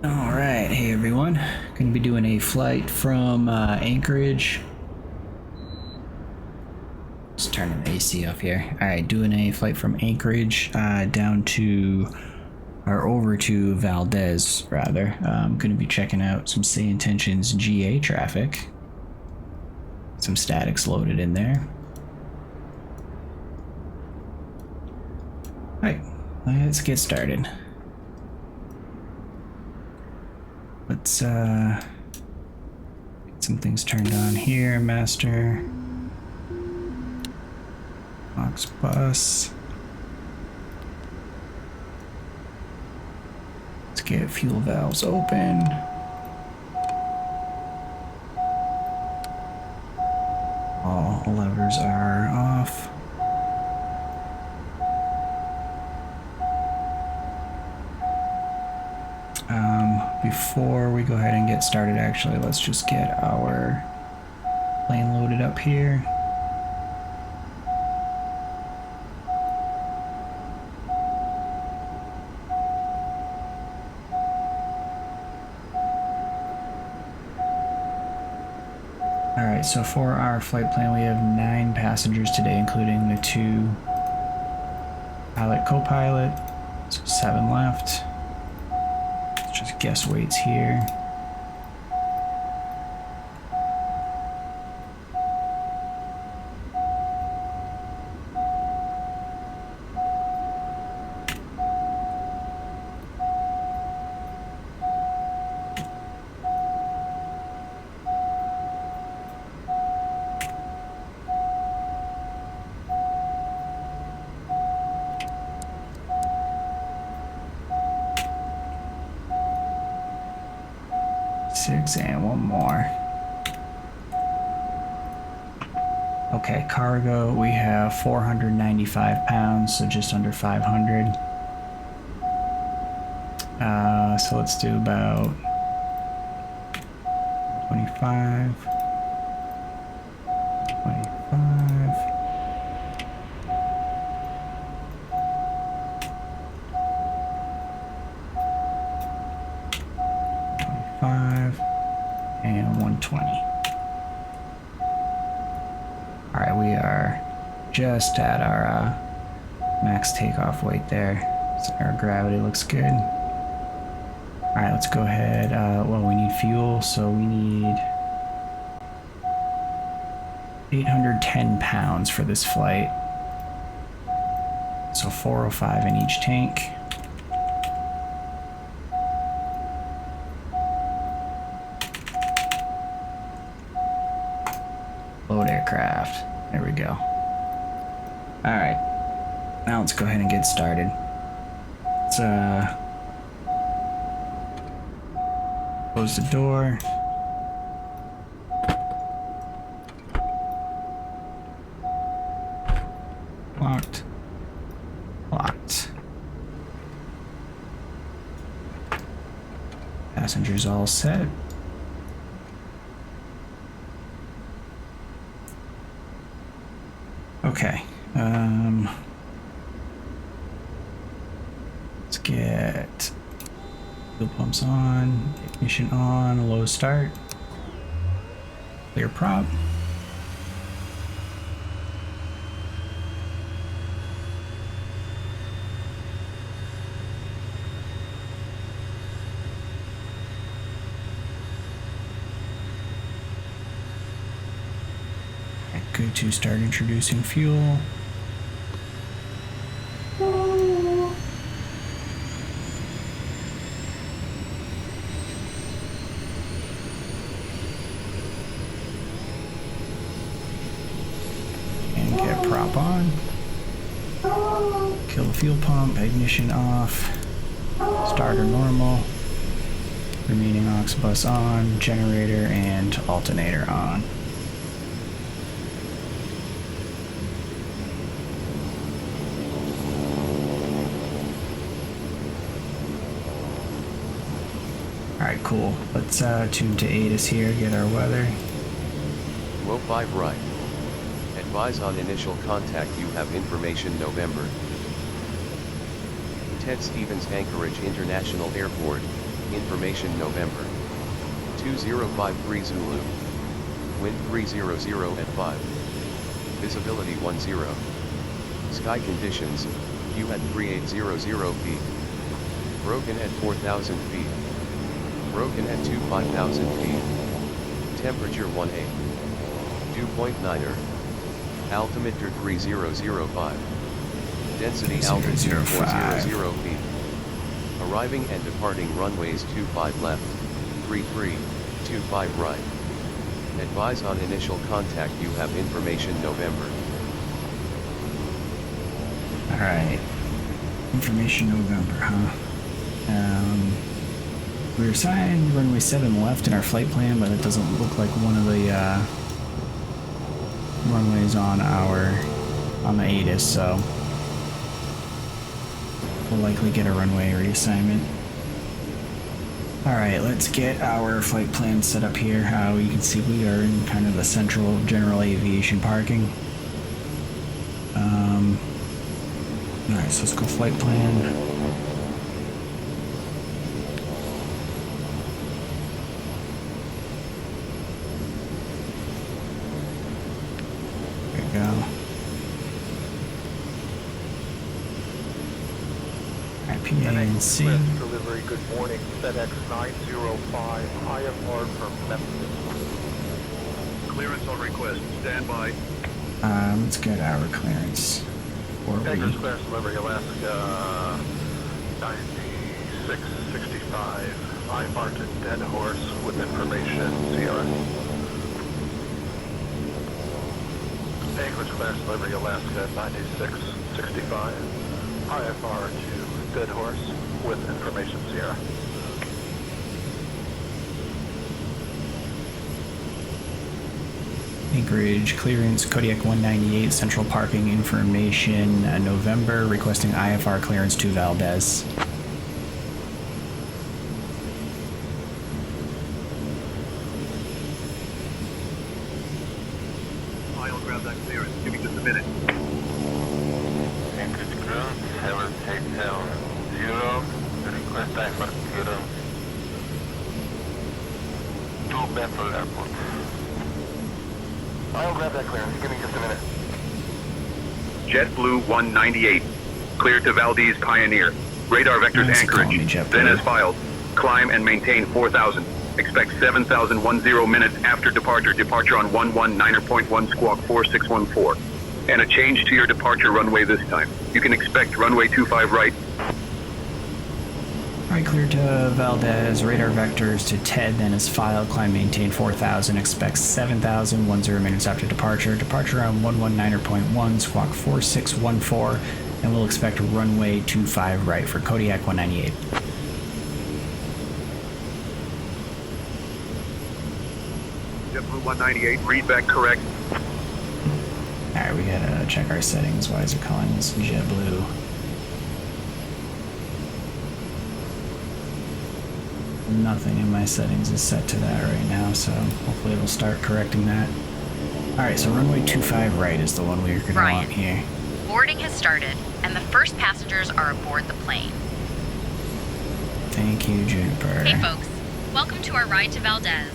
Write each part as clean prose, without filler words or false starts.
Alright, hey everyone. Gonna be doing a flight from Anchorage. Just turning the AC off here. Alright, doing a flight from Anchorage down to, or over to Valdez, rather. I'm gonna be checking out some SayIntentions GA traffic. Some statics loaded in there. Alright, let's get started. Let's get some things turned on here. Master. Box bus. Let's get fuel valves open. All levers are off. Before we go ahead and get started, actually, let's just get our plane loaded up here. Alright, so for our flight plan, we have 9 passengers today, including the 2 pilot, co-pilot, so 7 left. Just guess weights here. And 1 more. Okay, cargo, we have 495 pounds, so just under 500. So let's do about 25. 25. And 120. Alright, we are just at our max takeoff weight there. So our gravity looks good. Alright, let's go ahead. Well, we need fuel, so we need 810 pounds for this flight. So 405 in each tank. Load aircraft. There we go. Alright. Now let's go ahead and get started. Let's close the door. Locked. Locked. Passengers all set. Okay, let's get fuel pumps on, ignition on, low start, clear prop. Good to start introducing fuel. And get prop on. Kill the fuel pump, ignition off. Starter normal. Remaining aux bus on, generator and alternator on. Alright, cool. Let's tune to ATIS here, get our weather. Low 5 right. Advise on initial contact, you have information November. Ted Stevens, Anchorage International Airport, Information November. 2053 Zulu. Wind 300 at 5. Visibility 10. Sky conditions, view at 3800 feet. Broken at 4,000 feet. Broken at 5,000 feet. Temperature 18. Dew point 9er. Altimeter 3005. Density altitude 400 feet. Arriving and departing runways 25 left, 33, 25 right. Advise on initial contact. You have information November. Alright. Information November, huh? We were assigned runway 7 left in our flight plan, but it doesn't look like one of the runways on the ATIS, so we'll likely get a runway reassignment. Alright, let's get our flight plan set up here. How you can see we are in kind of the central general aviation parking. Alright, so let's go flight plan. There we go. PANC. Delivery, good morning. FedEx 905, IFR from Memphis. Clearance on request, stand by. Let's get our clearance. Anchorage clearance delivery, Alaska 9665. IFR to Dead Horse with information, Sierra. Anchorage clearance delivery, Alaska 9665. IFR to Dead Horse with information, Sierra. Anchorage clearance, Kodiak 198, central parking information, November, requesting IFR clearance to Valdez. I'll grab that clearance. Give me just a minute. Anchorage ground, 7 takedown 0, request IFR clearance to Bethel Airport. I'll grab that clearance. Give me just a minute. JetBlue 198, cleared to Valdez Pioneer. Radar vectors Nice, call me Anchorage. JetBlue. Then as filed, climb and maintain 4,000. Expect 7,010 minutes after departure. Departure on 119.1 squawk 4614. And a change to your departure runway this time. You can expect runway 25 right. Alright, clear to Valdez, radar vectors to TED, then is filed, climb maintain 4,000, expects 7,010 minutes after departure. Departure on 119.1, squawk 4614, and we'll expect runway 25 right for Kodiak 198. JetBlue 198, read back correct. Alright, we gotta check our settings. Why is it calling this JetBlue? Nothing in my settings is set to that right now, so hopefully it'll start correcting that. Alright, so runway 25 right is the one we're gonna want here. Boarding has started, and the first passengers are aboard the plane. Thank you, Juniper. Hey folks, welcome to our ride to Valdez.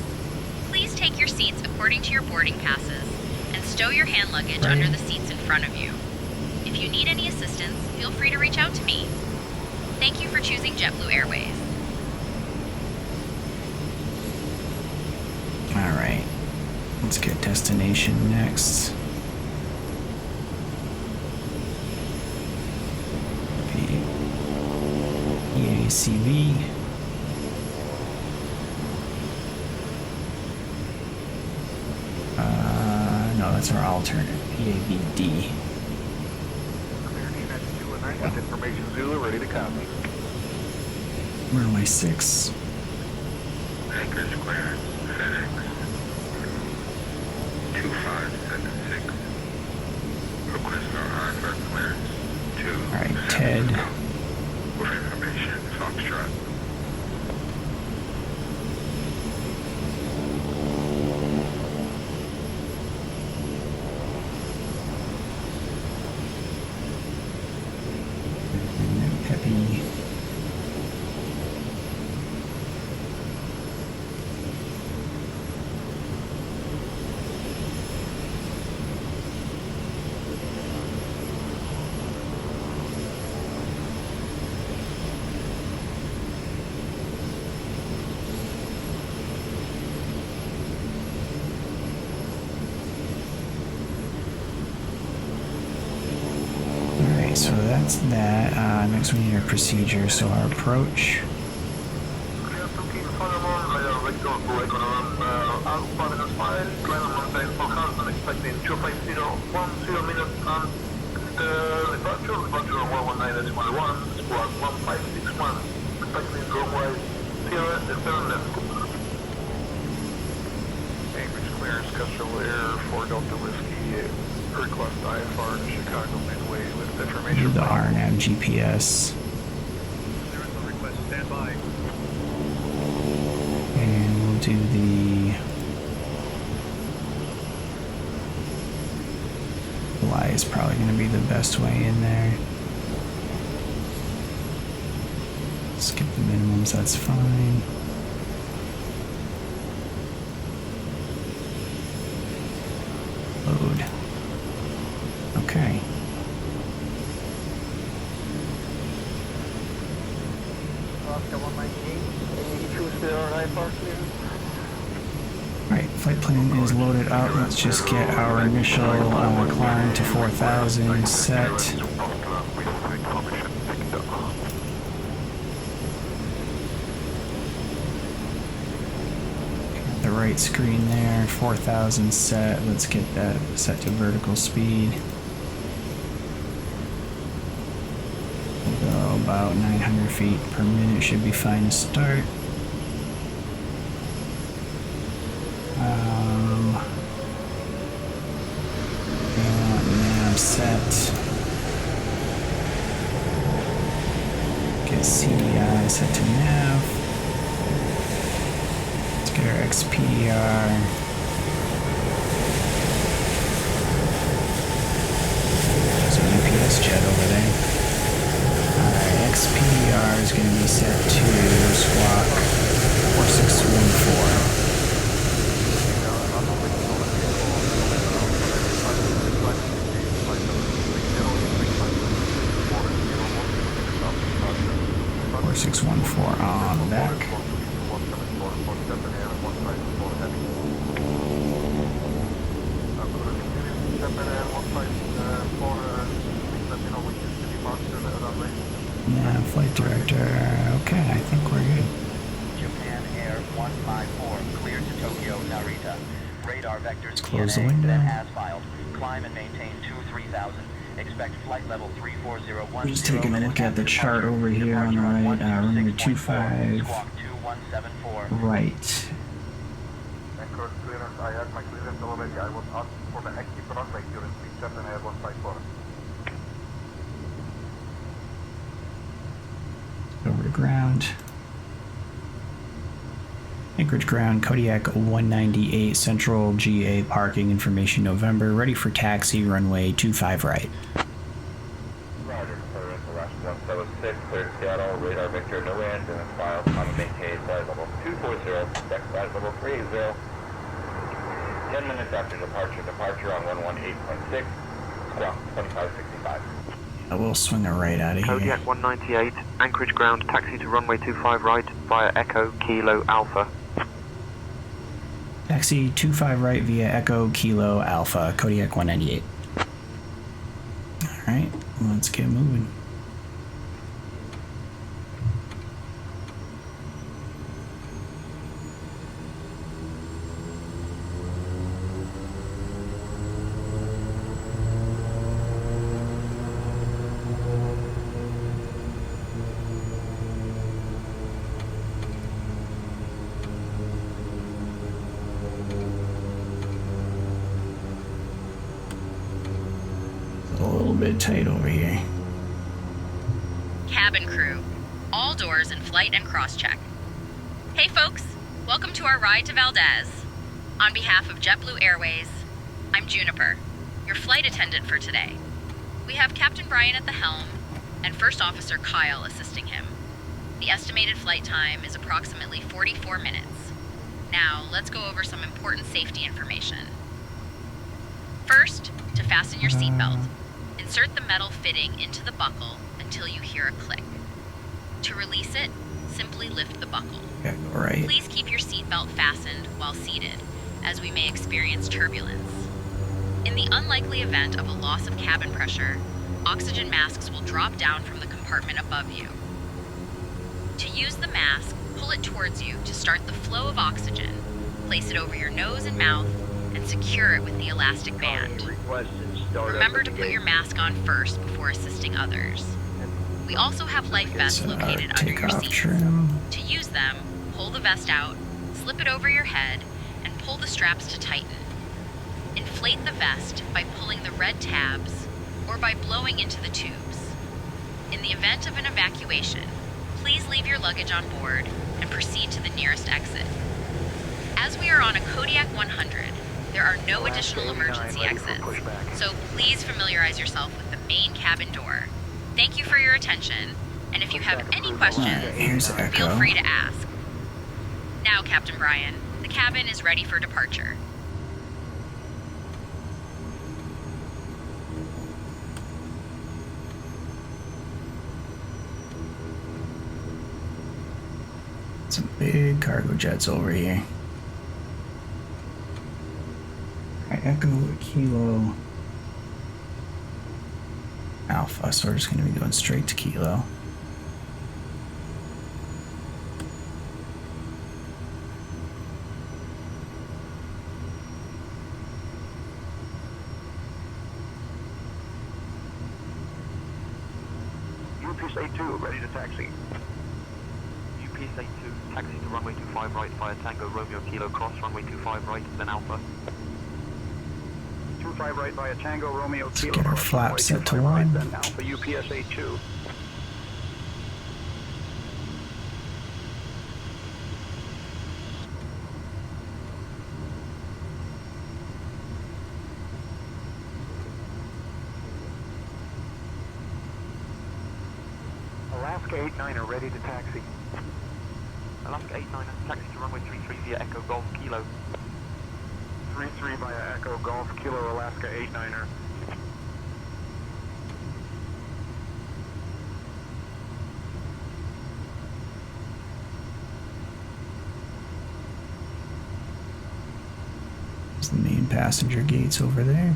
Please take your seats according to your boarding passes, and stow your hand luggage under the seats in front of you. If you need any assistance, feel free to reach out to me. Thank you for choosing JetBlue Airways. Alright, let's get destination next. EACV. No, that's our alternate. EAVD. Clear D9219 with information Zulu, ready to copy. Runway 6. Anchorage clearance, FedEx 2576. Request our IFR clearance to Alright, TED. with information, Foxtrot. Peppy. Alright, so that's that. Next we need our procedure, so our approach. Expecting 250, 10 minutes on departure, departure 119.1, squad 1561, expecting runway 07 left. Anchorage clearance, Castro Air, 4 Delta Whiskey, request IFR to Chicago Midway with Do information. the RNAV GPS. Clearance on request, stand by. And we'll do the Y is probably going to be the best way in there. Skip the minimums, that's fine. Load. Okay. Oscar 198, any issues with our IFR clearance? Alright, flight plan is loaded up. Let's just get our initial climb to 4,000 set. The right screen there, 4,000 set. Let's get that set to vertical speed. We'll go about 900 feet per minute, should be fine to start. Nav set. Get CDI set to nav. Let's get our XPDR. There's a UPS jet over there. Alright, XPDR is going to be set to squawk 4614. Or 614 on the back. Yeah, flight director. Okay, I think we're good. Japan Air 154, cleared to Tokyo, Narita. Radar vectors Let's close the DNA, window. then as filed. Climb and maintain 3000. Expect flight level 34010. We're just taking a look at the chart over here on the right. Runway 25 Squawk 2174. right. Anchorage clearance, I had my clearance already. I was asked for the active runway during speed Japan Air 154. Over to ground. Anchorage ground, Kodiak 198, Central GA parking information November. Ready for taxi, runway 25 right. Roger, clearance, Alaska 176, clear Seattle, radar vector, no end, and file, common maintain, flight level 240, expect flight level 30. 10 minutes after departure on 118.6, squawk 2565. I will swing it right out of here. Kodiak 198, Anchorage ground, taxi to runway 25 right via Echo Kilo Alpha. Taxi 25 right via Echo Kilo Alpha, Kodiak 198. Alright, let's get moving. A little bit tight over here. Cabin crew, all doors in flight and cross-check. Hey folks, welcome to our ride to Valdez. On behalf of JetBlue Airways, I'm Juniper, your flight attendant for today. We have Captain Brian at the helm and First Officer Kyle assisting him. The estimated flight time is approximately 44 minutes. Now, let's go over some important safety information. First, to fasten your seatbelt, insert the metal fitting into the buckle until you hear a click. To release it, simply lift the buckle. Okay, right. Please keep your seatbelt fastened while seated, as we may experience turbulence. In the unlikely event of a loss of cabin pressure, oxygen masks will drop down from the compartment above you. To use the mask, pull it towards you to start the flow of oxygen. Place it over your nose and mouth and secure it with the elastic band. Remember to put your mask on first before assisting others. We also have life vests located under your seats. Trim. To use them, pull the vest out, slip it over your head, and pull the straps to tighten. Inflate the vest by pulling the red tabs or by blowing into the tubes. In the event of an evacuation, please leave your luggage on board and proceed to the nearest exit. As we are on a Kodiak 100, there are no additional emergency exits, so please familiarize yourself with the main cabin door. Thank you for your attention, and if you have any questions, Here's feel Echo. free to ask. Now, Captain Brian, the cabin is ready for departure. Some big cargo jets over here. Alright, Echo Kilo Alpha, so we're just going to be going straight to Kilo. UPS 82, ready to taxi. UPS 82, taxi to runway 25 right via Tango Romeo Kilo cross, runway 25 right, then Alpha. 25 right via Tango Romeo Kilo. Get our cross, flaps runway set to 25 right, 1. Then Alpha UPS 82. Alaska 89er ready to taxi. Alaska 89, taxi to runway 33 via Echo Golf Kilo. 33 via Echo Golf Kilo Alaska 89er. There's the main passenger gates over there.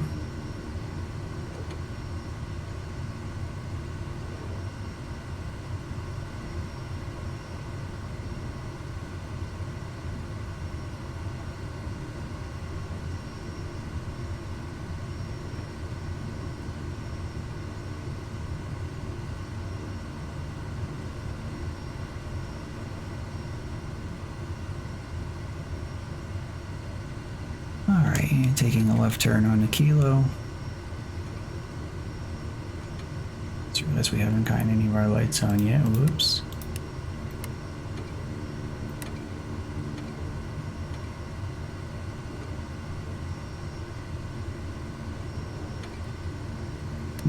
Alright, taking a left turn on the Kilo. Just realized we haven't gotten any of our lights on yet. Whoops.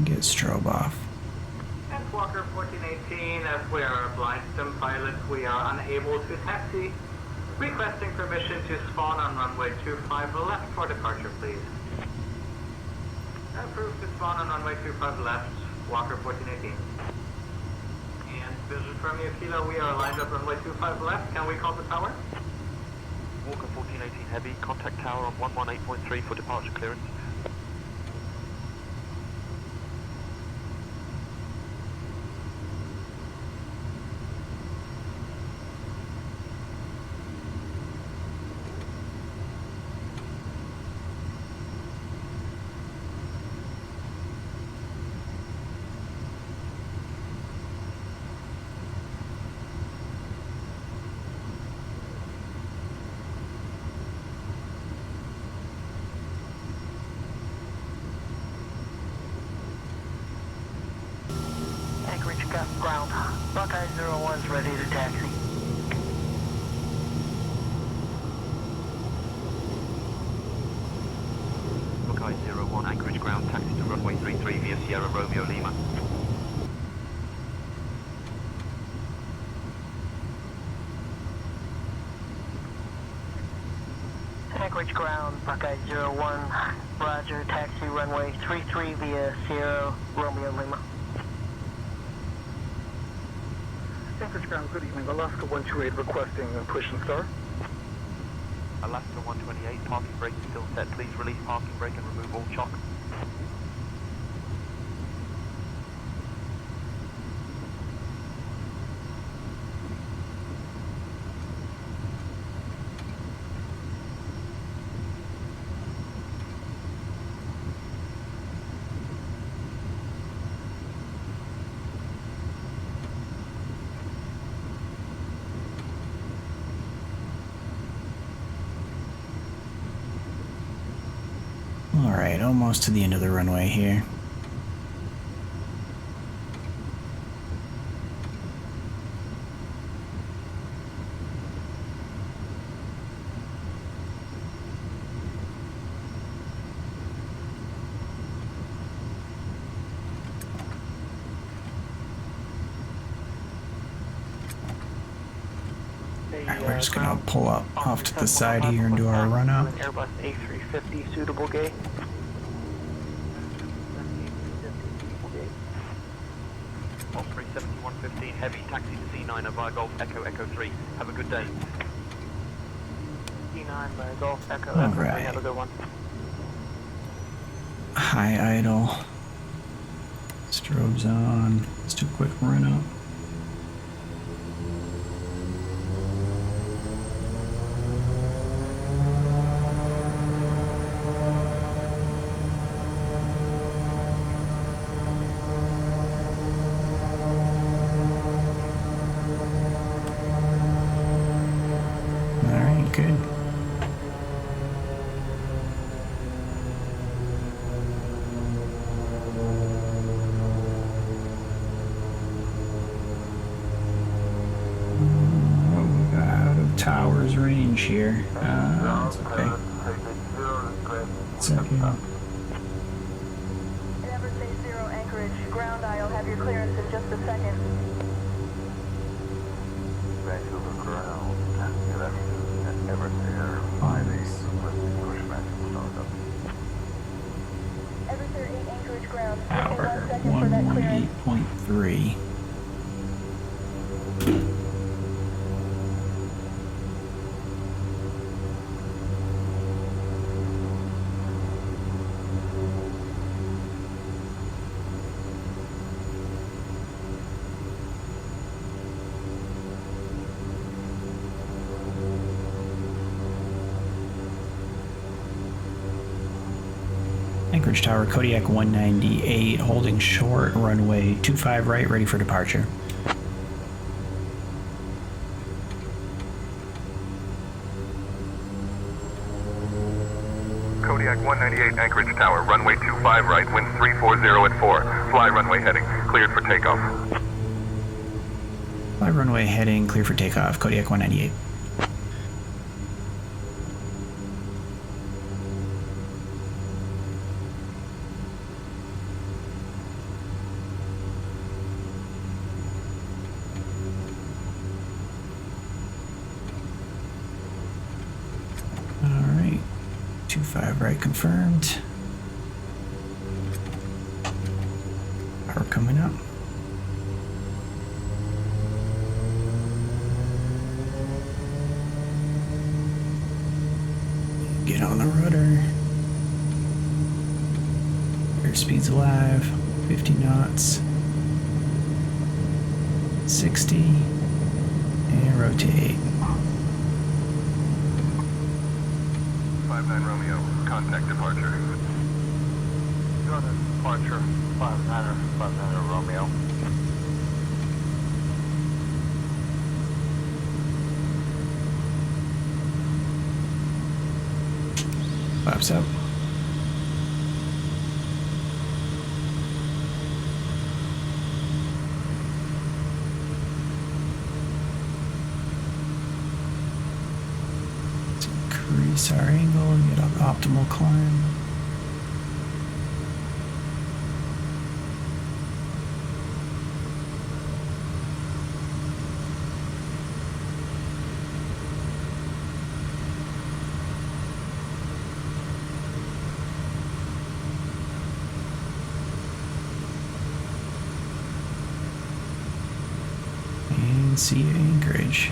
Get strobe off. And Walker 1418, as we are a blind sim pilot, we are unable to taxi. Requesting permission to spawn on runway 25 left for departure, please. Approved to spawn on runway 25 left, Walker 1418. And vision from you, Kilo, we are lined up runway 25 left. Can we call the tower? Walker 1418 Heavy, contact tower on 118.3 for departure clearance. Anchorage got ground. Buckeye 01's ready to taxi. Buckeye 01, Anchorage ground, taxi to runway 33 via Sierra Romeo Lima. Anchorage ground, Buckeye 01, roger, taxi runway 33 via Sierra Romeo Lima. Anchorage ground, good evening. Alaska 128 requesting push and start. Alaska 128, parking brake is still set. Please release parking brake and remove all chock. Alright, almost to the end of the runway here. Alright, we're just gonna pull up off to the side here and do our run up. Airbus A350 suitable gate. All 370-115 heavy taxi to C9 via Golf Echo Echo 3. Have a good day. C9 via Golf Echo Echo 3. Have a good one. High idle. Strobes on. Let's do a quick run up. Alright, good. Towers range here. It's okay. It's okay. Everstate 0 Anchorage, ground aisle, have your clearance in just a second. Vancouver ground, Everstate 5-8, push maximum startup. Everstate 8 Anchorage ground, Power 1 second for that clearance. 118.3. Anchorage Tower, Kodiak 198, holding short, runway 25 right, ready for departure. Kodiak 198 Anchorage Tower, runway 25 right, wind 340 at 4. Fly runway heading, cleared for takeoff. Fly runway heading, clear for takeoff, Kodiak 198. Alright, 25 right confirmed. Power coming up. Get on the rudder. Airspeed's alive. 50 knots. 60. And rotate. 59 Romeo, contact departure. You're on a departure, 59 Romeo. Flaps up. Let's increase our angle and get an optimal climb. And see you, Anchorage.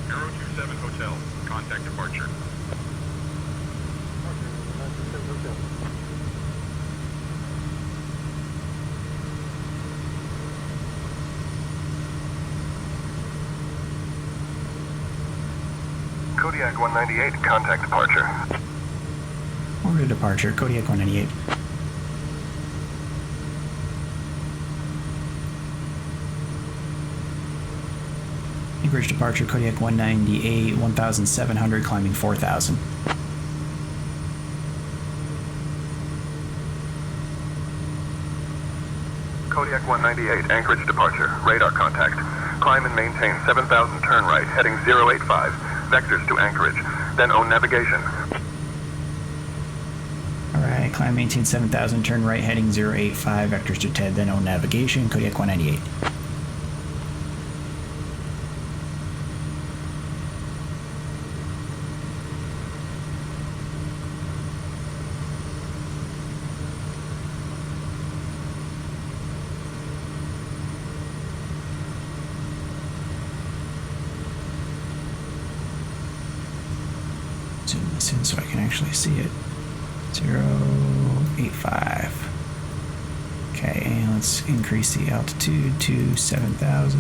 Aero 27 Hotel, contact departure. Kodiak 198, contact departure. Order departure, Kodiak 198. Anchorage departure, Kodiak 198, 1,700, climbing 4,000. Kodiak 198, Anchorage departure, radar contact. Climb and maintain 7,000, turn right, heading 085. Vectors to Anchorage, then own navigation. Alright, climb, maintain 7,000, turn right, heading 085, vectors to TED, then own navigation, Kodiak 198. Zoom this in so I can actually see it. 085. Okay, and let's increase the altitude to 7,000.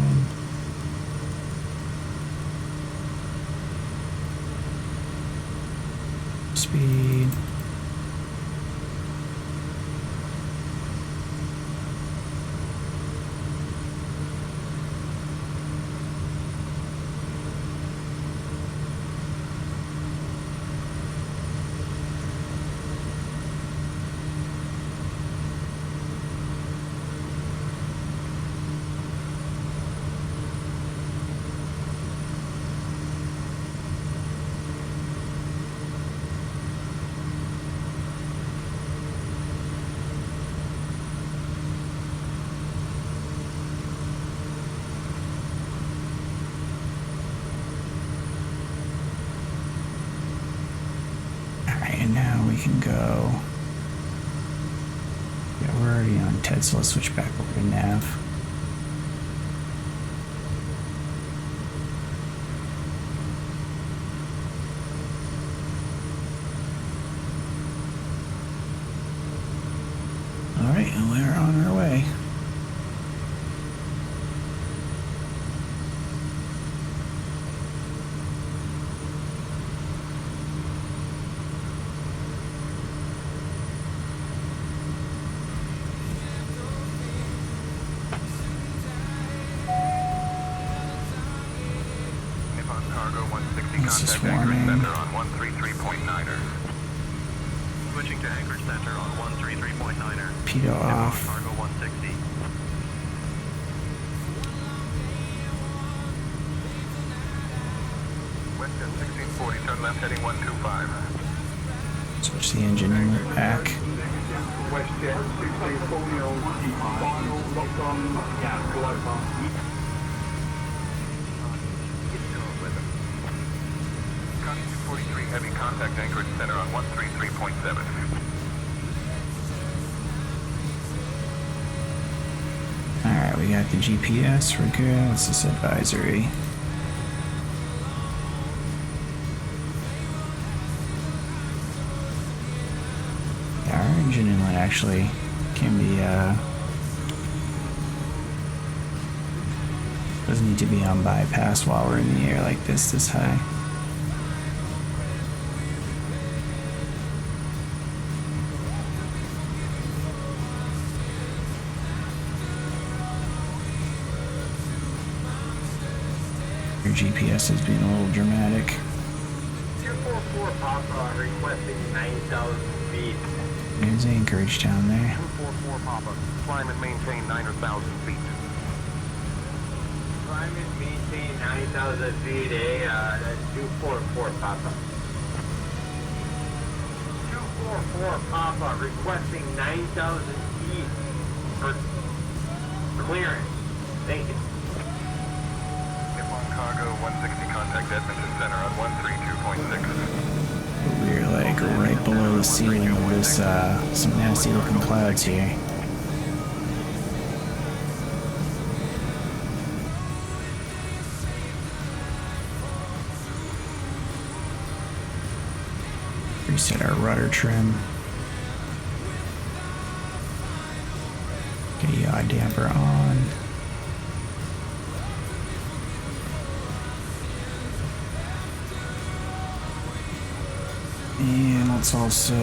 Speed. And now we can go. Yeah, we're already on TED, so let's switch back over to nav. Alright, and we're on our way. This is warming. Center on 133.9er. Switching to Anchorage Center on 133.9er. Pitot off. Cargo 160. Western 1640, turn left heading 125. Switch the engine inlet back. WestJet 1640 on final, locked on, glide path. Contact 43, heavy contact Anchorage Center on 133.7. Alright, we got the GPS, we're good. What's this advisory? Yeah, our engine inlet actually can be, doesn't need to be on bypass while we're in the air like this high. Your GPS is being a little dramatic. 244 Papa requesting 9,000 feet. There's Anchorage down there. 244 Papa, climb and maintain 9,000 feet. Climb and maintain 9,000 feet, that's 244 Papa. 244 Papa requesting 9,000 feet for clearance. Thank you. Cargo 160, contact Edmonton Center on 132.6. We're like right below the ceiling of this, some nasty looking clouds here. Reset our rudder trim. Get yaw damper on. And let's also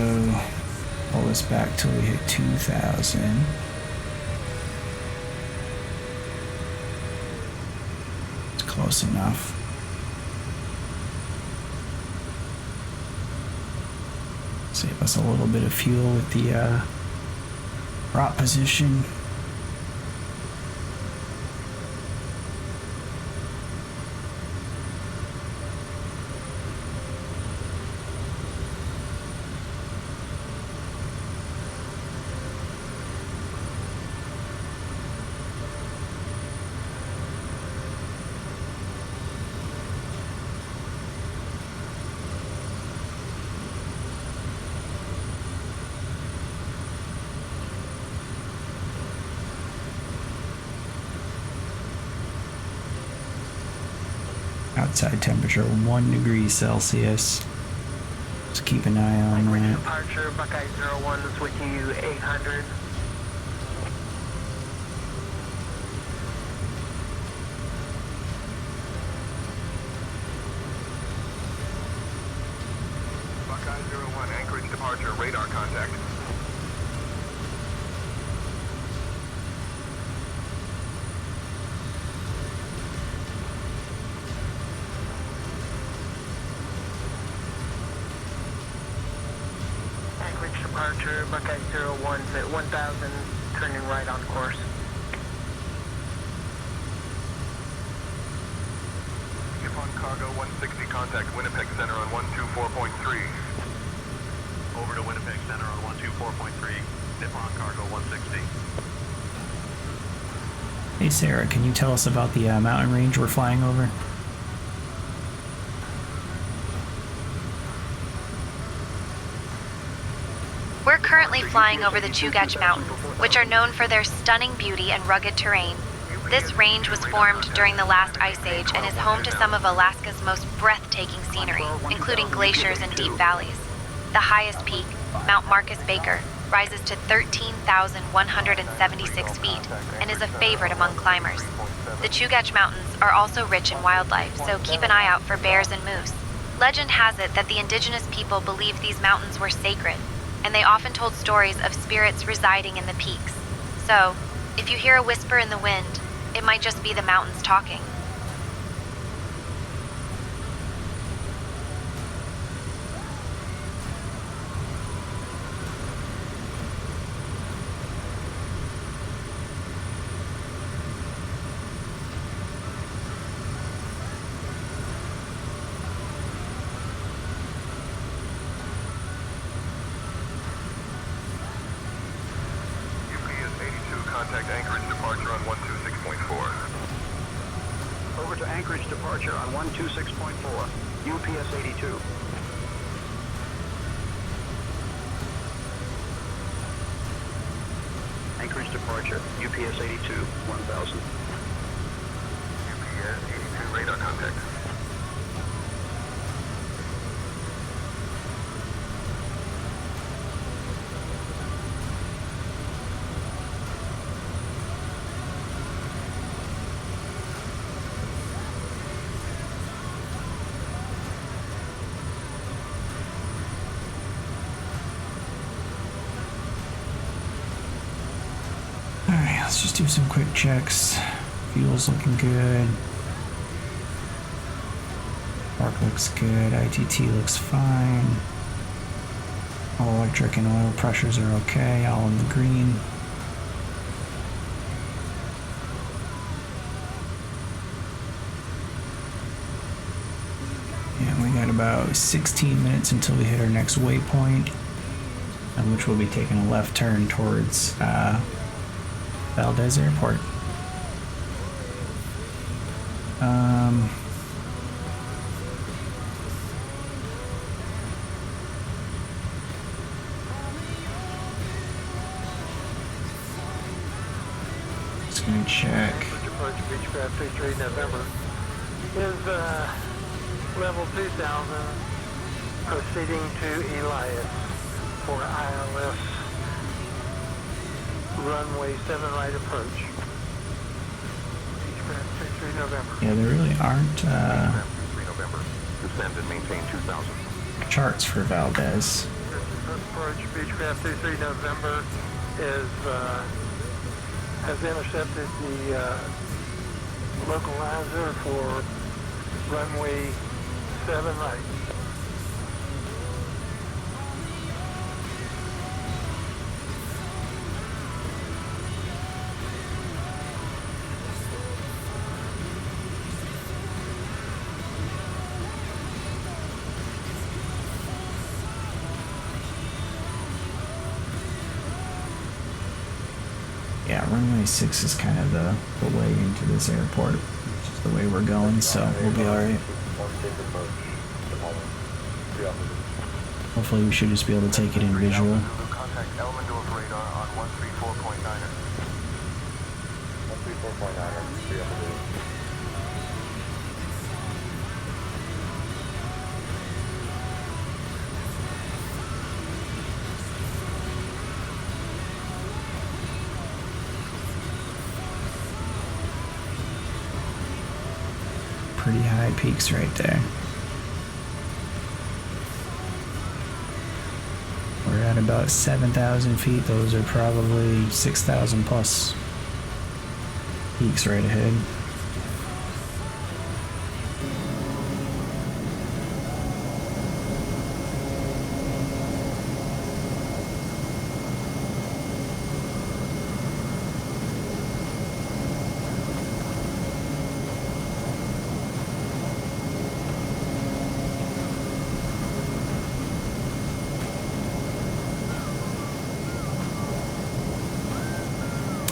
pull this back till we hit 2,000. Let's close enough. Save us a little bit of fuel with the prop position. Outside temperature 1 degree Celsius. Just keep an eye on that. Departure, Buckeye 01 is with you 800. Buckeye 01, Anchorage departure, radar contact. Anchorage departure, Buckeye 01 is at 1000, turning right on course. Nippon Cargo 160, contact Winnipeg Center on 124.3. Over to Winnipeg Center on 124.3, Nippon Cargo 160. Hey Sarah, can you tell us about the mountain range we're flying over? We're currently flying over the Chugach Mountains, which are known for their stunning beauty and rugged terrain. This range was formed during the last ice age and is home to some of Alaska's most breathtaking scenery, including glaciers and deep valleys. The highest peak, Mount Marcus Baker, rises to 13,176 feet and is a favorite among climbers. The Chugach Mountains are also rich in wildlife, so keep an eye out for bears and moose. Legend has it that the indigenous people believed these mountains were sacred, and they often told stories of spirits residing in the peaks. So, if you hear a whisper in the wind, it might just be the mountains talking. Contact Anchorage departure on 126.4. Over to Anchorage departure on 126.4. UPS 82. Anchorage departure, UPS 82, 1000. UPS 82, radar contact. Alright, let's just do some quick checks. Fuel's looking good. Spark looks good. ITT looks fine. All electric and oil pressures are okay, all in the green. And we got about 16 minutes until we hit our next waypoint, which will be taking a left turn towards Valdez Airport. Just gonna check. Approach Beechcraft 33 November is level 2000, proceeding to Elias for ILS runway 7 right approach. Beechcraft 33 November. Yeah, there really aren't 3 November. Descend and maintain 2000. charts for Valdez. Approach Beechcraft 33 November is has intercepted the localizer for Runway 7 right. Yeah, runway 6 is kind of the way into this airport, which is the way we're going, so we'll be alright. Hopefully we should just be able to take it in visual. Contact Elmendorf radar on 134.9er. 134.9er, 3 Pretty high peaks right there. We're at about 7,000 feet. Those are probably 6,000 plus peaks right ahead.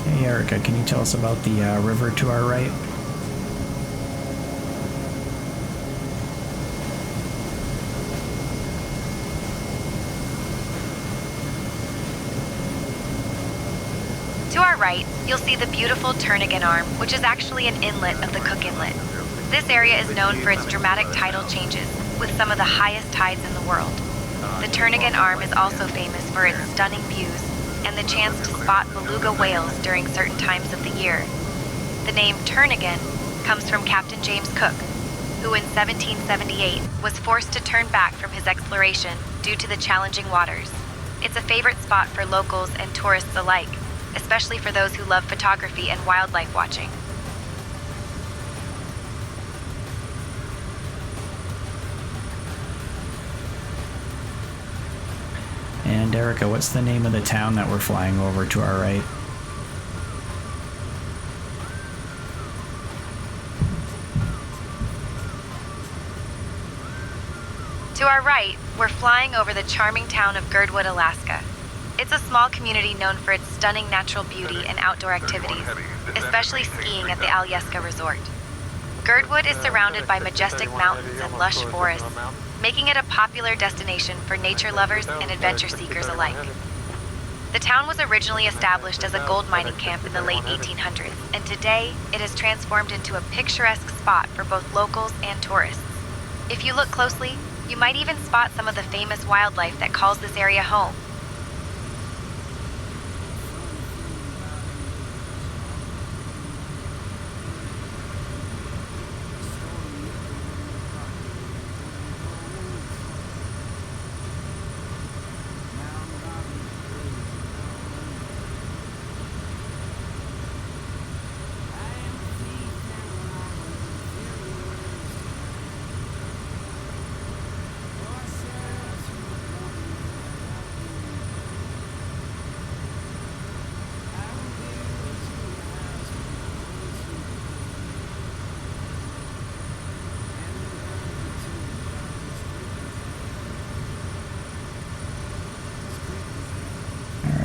Hey Erica, can you tell us about the river to our right? To our right, you'll see the beautiful Turnagain Arm, which is actually an inlet of the Cook Inlet. This area is known for its dramatic tidal changes, with some of the highest tides in the world. The Turnagain Arm is also famous for its stunning views and the chance to spot beluga whales during certain times of the year. The name Turnagain comes from Captain James Cook, who in 1778 was forced to turn back from his exploration due to the challenging waters. It's a favorite spot for locals and tourists alike, especially for those who love photography and wildlife watching. And Erica, what's the name of the town that we're flying over to our right? To our right, we're flying over the charming town of Girdwood, Alaska. It's a small community known for its stunning natural beauty and outdoor activities, especially skiing at the Alyeska Resort. Girdwood is surrounded by majestic mountains and lush forests, making it a popular destination for nature lovers and adventure seekers alike. The town was originally established as a gold mining camp in the late 1800s, and today it has transformed into a picturesque spot for both locals and tourists. If you look closely, you might even spot some of the famous wildlife that calls this area home.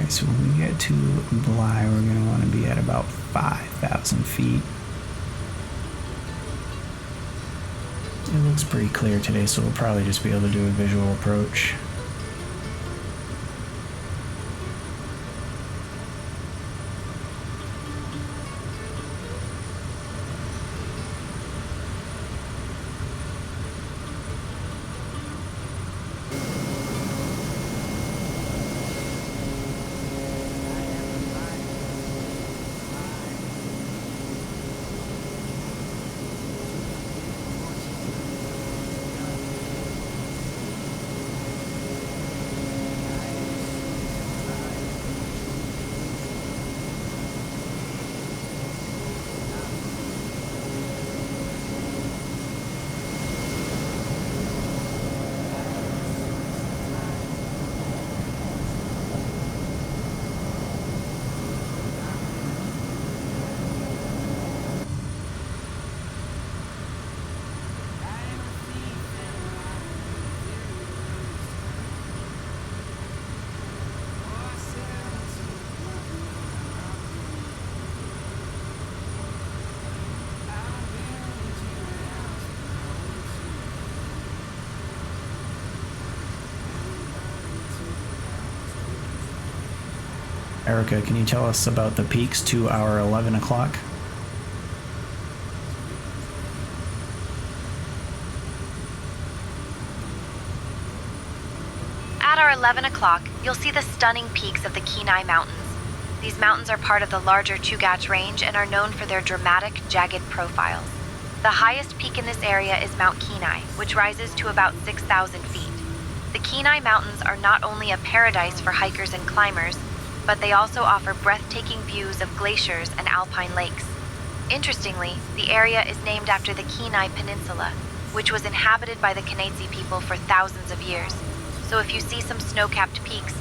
So when we get to Bly, we're going to want to be at about 5,000 feet. It looks pretty clear today, so we'll probably just be able to do a visual approach. Erica, can you tell us about the peaks to our 11 o'clock? At our 11 o'clock, you'll see the stunning peaks of the Kenai Mountains. These mountains are part of the larger Chugach Range and are known for their dramatic, jagged profiles. The highest peak in this area is Mount Kenai, which rises to about 6,000 feet. The Kenai Mountains are not only a paradise for hikers and climbers, but they also offer breathtaking views of glaciers and alpine lakes. Interestingly, the area is named after the Kenai Peninsula, which was inhabited by the Kanatsi people for thousands of years. So if you see some snow-capped peaks,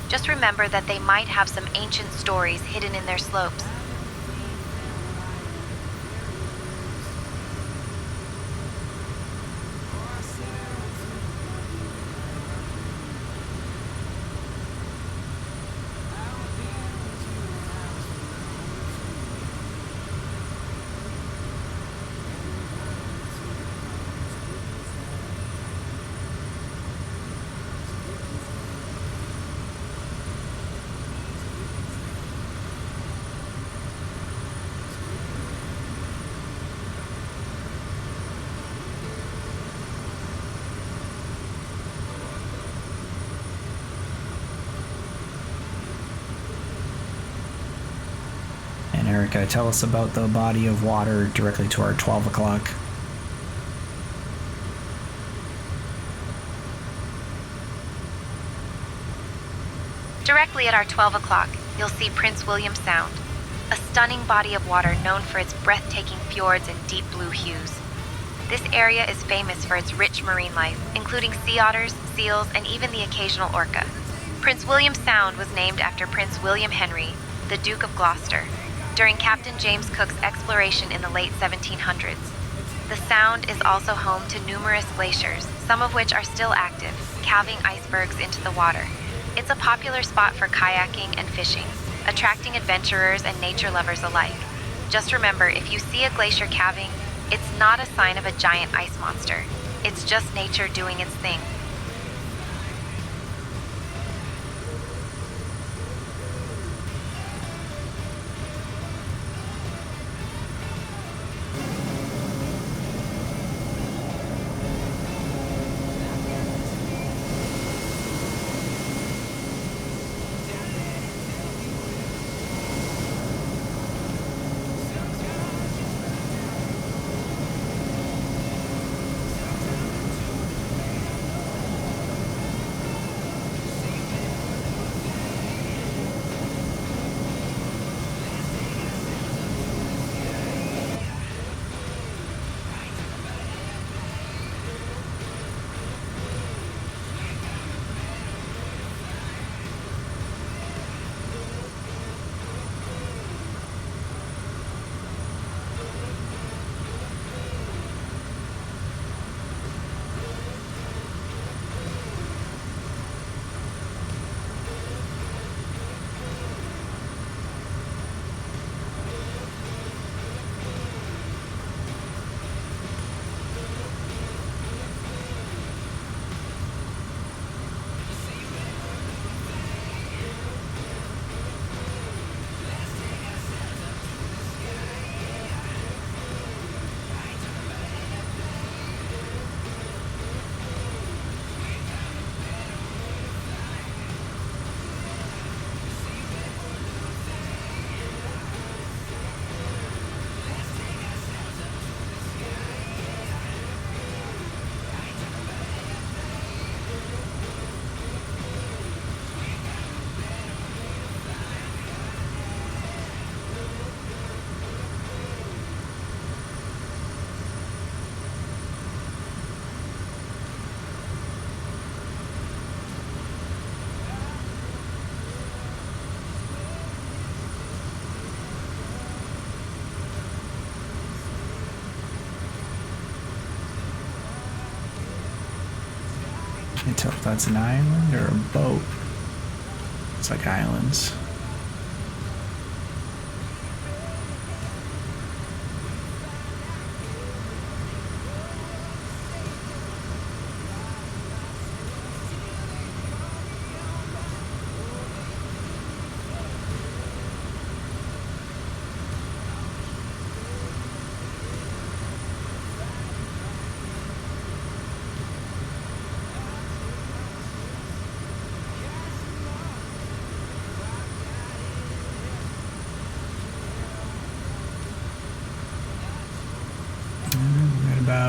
just remember that they might have some ancient stories hidden in their slopes. And Erica, tell us about the body of water directly to our 12 o'clock. Directly at our 12 o'clock, you'll see Prince William Sound, a stunning body of water known for its breathtaking fjords and deep blue hues. This area is famous for its rich marine life, including sea otters, seals, and even the occasional orca. Prince William Sound was named after Prince William Henry, the Duke of Gloucester, during Captain James Cook's exploration in the late 1700s. The Sound is also home to numerous glaciers, some of which are still active, calving icebergs into the water. It's a popular spot for kayaking and fishing, attracting adventurers and nature lovers alike. Just remember, if you see a glacier calving, it's not a sign of a giant ice monster. It's just nature doing its thing. Can't tell if that's an island or a boat. It's like islands.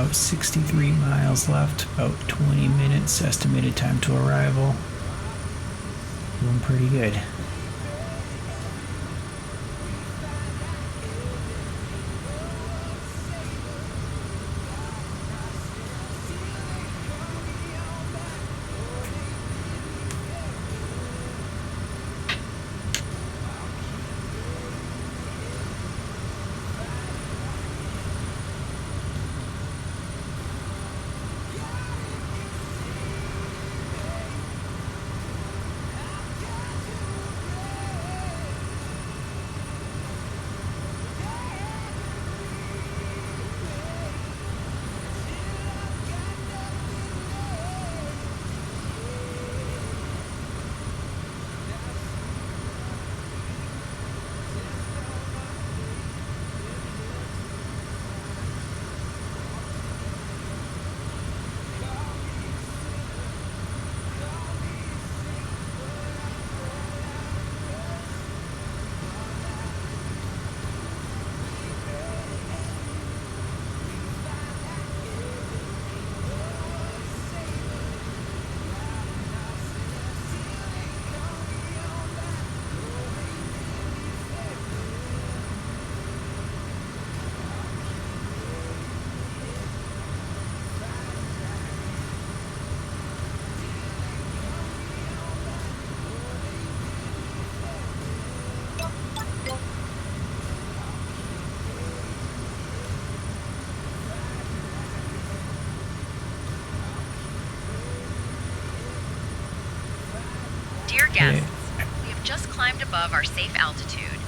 about 63 miles left, about 20 minutes estimated time to arrival. Doing pretty good. Dear guests, we have just climbed above our safe altitude,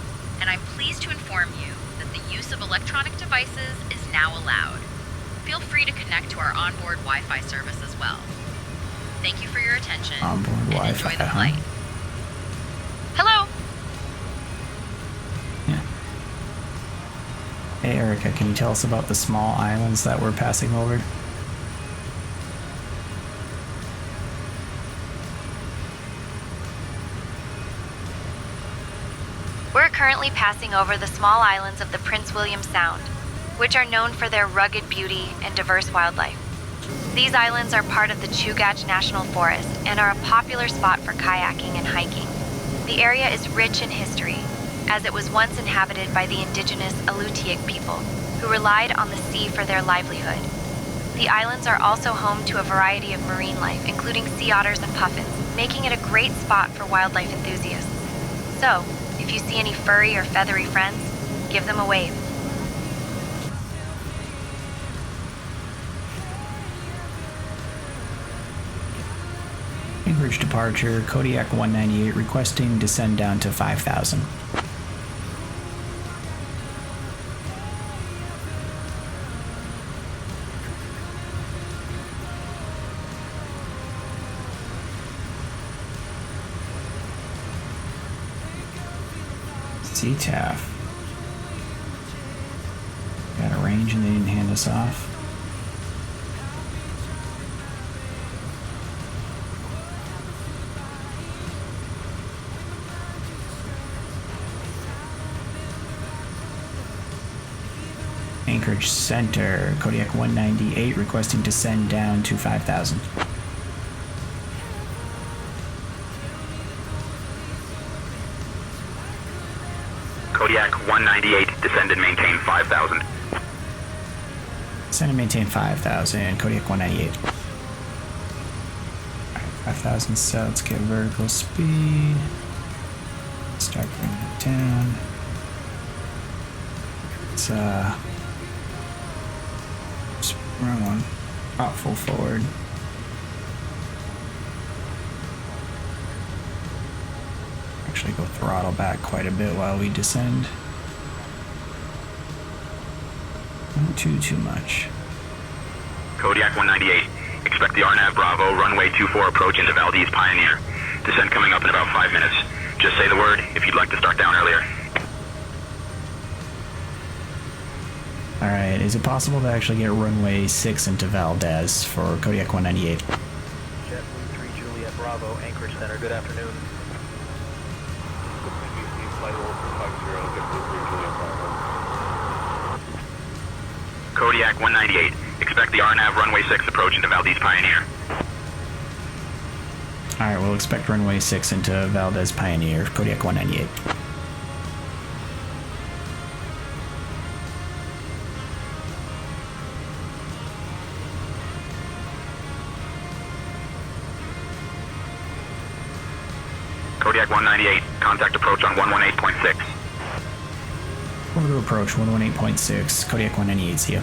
and I'm pleased to inform you that the use of electronic devices is now allowed. Feel free to connect to our onboard Wi-Fi service as well. Thank you for your attention, Onboard and Wi-Fi, enjoy the flight. Hello! Yeah. Hey Erica, can you tell us about the small islands that we're passing over? We're currently passing over the small islands of the Prince William Sound, which are known for their rugged beauty and diverse wildlife. These islands are part of the Chugach National Forest and are a popular spot for kayaking and hiking. The area is rich in history, as it was once inhabited by the indigenous Alutiiq people, who relied on the sea for their livelihood. The islands are also home to a variety of marine life, including sea otters and puffins, making it a great spot for wildlife enthusiasts. So, if you see any furry or feathery friends, give them a wave. Anchorage departure, Kodiak 198 requesting descend down to 5,000. CTAF. Got a range and they didn't hand us off. Anchorage Center, Kodiak 198 requesting to send down to 5,000. Kodiak 198, descend and maintain 5,000. Send and maintain 5,000, Kodiak 198. Alright, 5,000, so let's get vertical speed. Start bringing it down. It's wrong one. Oh, full forward. Actually go throttle back quite a bit while we descend. Not too much. Kodiak 198, expect the RNAV Bravo, runway 24 approach into Valdez Pioneer. Descent coming up in about 5 minutes. Just say the word if you'd like to start down earlier. Alright, is it possible to actually get runway 6 into Valdez for Kodiak 198? JetBlue 3 Juliet Bravo, Anchorage Center, good afternoon. Kodiak 198, Expect the RNAV runway 6 approach into Valdez Pioneer. Alright, we'll expect runway 6 into Valdez Pioneer, Kodiak 198. Kodiak 198, contact approach on 118.6. Over to approach 118.6, Kodiak 198, see ya.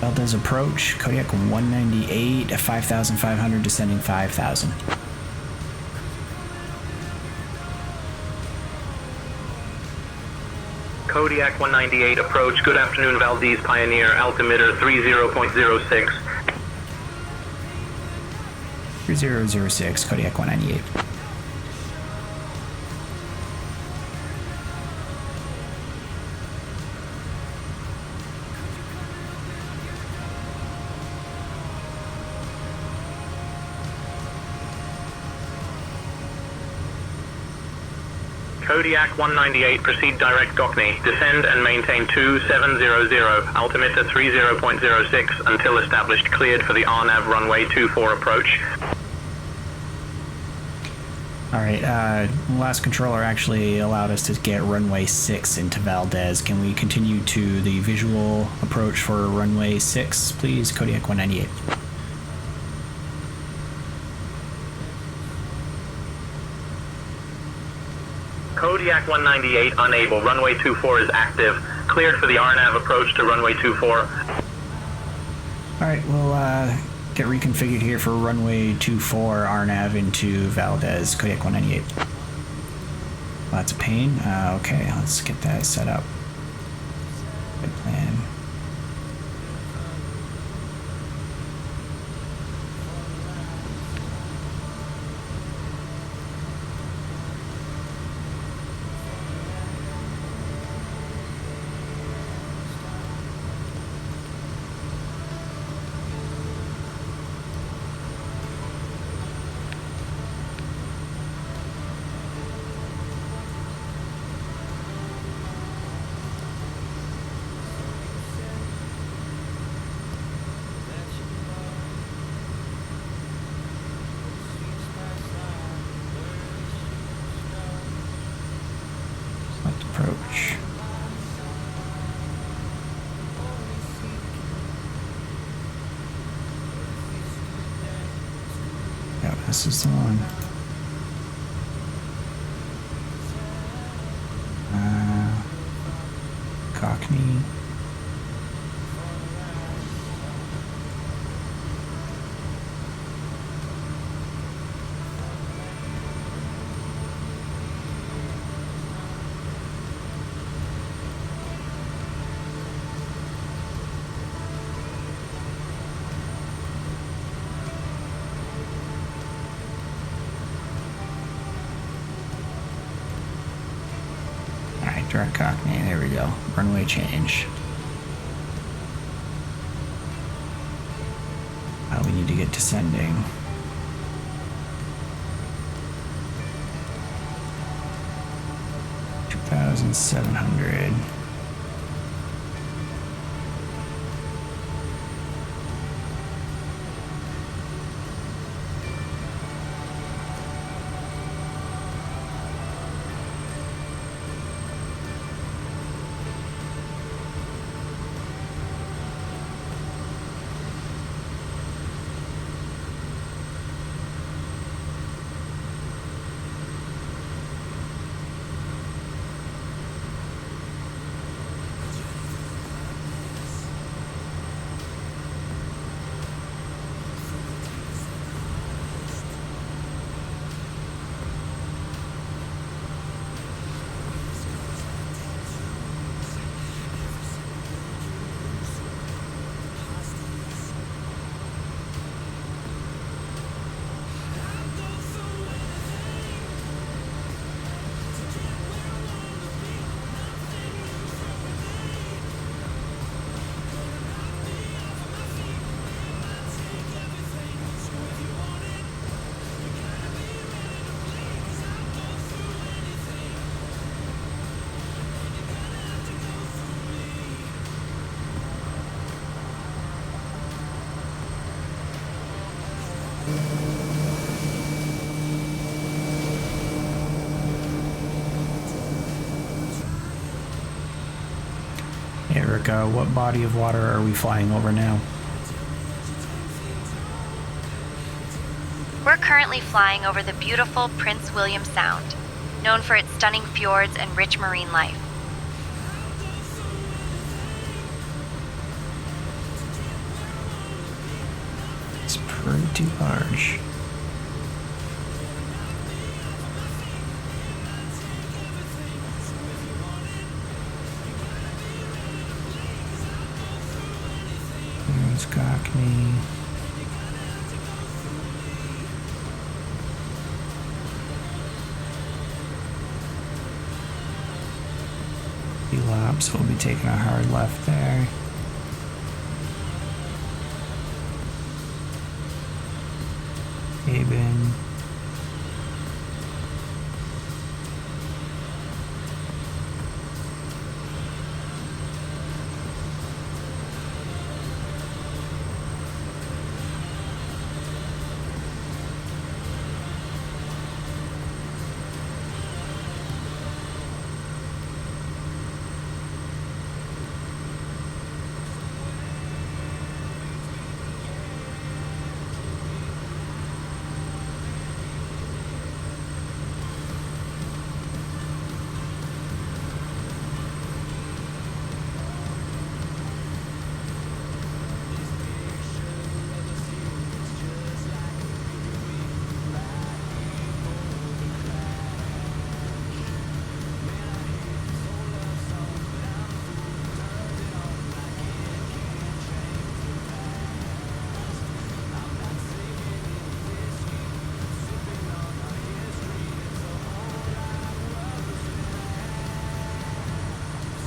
Valdez approach, Kodiak 198, 5,500, descending 5,000. Kodiak 198 approach, good afternoon Valdez Pioneer, altimeter 30.06. 3006, Kodiak 198. Kodiak 198, proceed direct Gockney, descend and maintain 2700, altimeter 30.06 until established, cleared for the RNAV runway 24 approach. Alright, last controller actually allowed us to get runway 6 into Valdez. Can we continue to the visual approach for runway 6, please? Kodiak 198. Kodiak 198 unable, runway 24 is active, cleared for the RNAV approach to runway 24. Alright, we'll get reconfigured here for runway 24 RNAV into Valdez, Kodiak 198. Lots of pain. Okay, let's get that set up. Good plan. Approach. Yeah, this is the one. Cockney. Direct Cockney, there we go. Runway change. We need to get descending. $2,700. Eric, what body of water are we flying over now? We're currently flying over the beautiful Prince William Sound, known for its stunning fjords and rich marine life. It's pretty large. There's Cockney. Elapse, we'll be taking a hard left there. Haven.